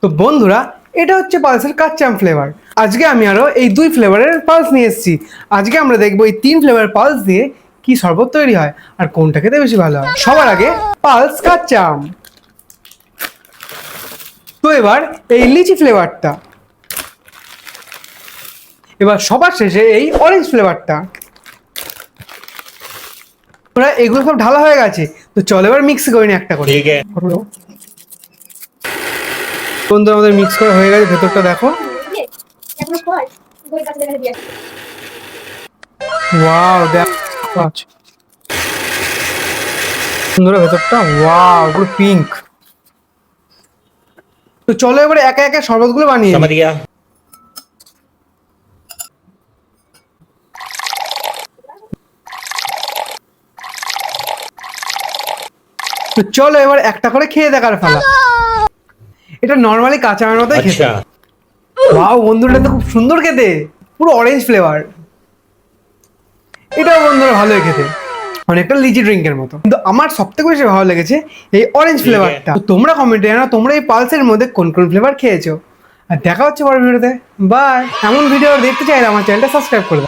তো বন্ধুরা, এটা হচ্ছে পালসের কাচ্চাম ফ্লেভার। আজকে আমি আরো এই দুই ফ্লেভারের পালস নিয়ে এসেছি। আজকে আমরা দেখবো এই তিন ফ্লেভার পালস দিয়ে কি শরবত তৈরি হয় আর কোনটা খেতে বেশি ভালো হয়। সবার আগে পালস কাচ্চাম। তো এবার এই লিচি ফ্লেভারটা, এবার সবার শেষে এই অরেঞ্জ ফ্লেভারটা। ওরা এগুলো সব ঢালা হয়ে গেছে, তো চলো এবার মিক্স করে নি একটা করে। ठीक है। বন্ধু আমাদের মিক্স করা হয়ে গেছে, ভেতরটা দেখো। ওয়াও, দেখো বন্ধুরা ভেতরটা, ওয়াও পুরো পিঙ্ক। তো চলো এবারে একা একা শরবতগুলো বানিয়ে समझ নিই। गया। তো চলো এবার একটা করে খেয়ে দেখার ফেলা। এটা নর্মালি কাঁচা আমের মতোই খেতে। अच्छा। ওয়াও বন্ধুরা, এটা তো খুব সুন্দর খেতে, পুরো অরেঞ্জ ফ্লেভার। এটাও বন্ধুরা ভালোই খেতে, অনেকটা লিচি ড্রিঙ্কের মতো। কিন্তু আমার সবথেকে বেশি ভালো লেগেছে এই অরেঞ্জ ফ্লেভারটা। তো তোমরা কমেন্টে জানাও তোমরা এই পালসের মধ্যে কোন কোন ফ্লেভার খেয়েছো। আর দেখা হচ্ছে পরের ভিডিওতে। বাই। এমন ভিডিও দেখতে চাইলে আমার চ্যানেলটা সাবস্ক্রাইব করে দাও।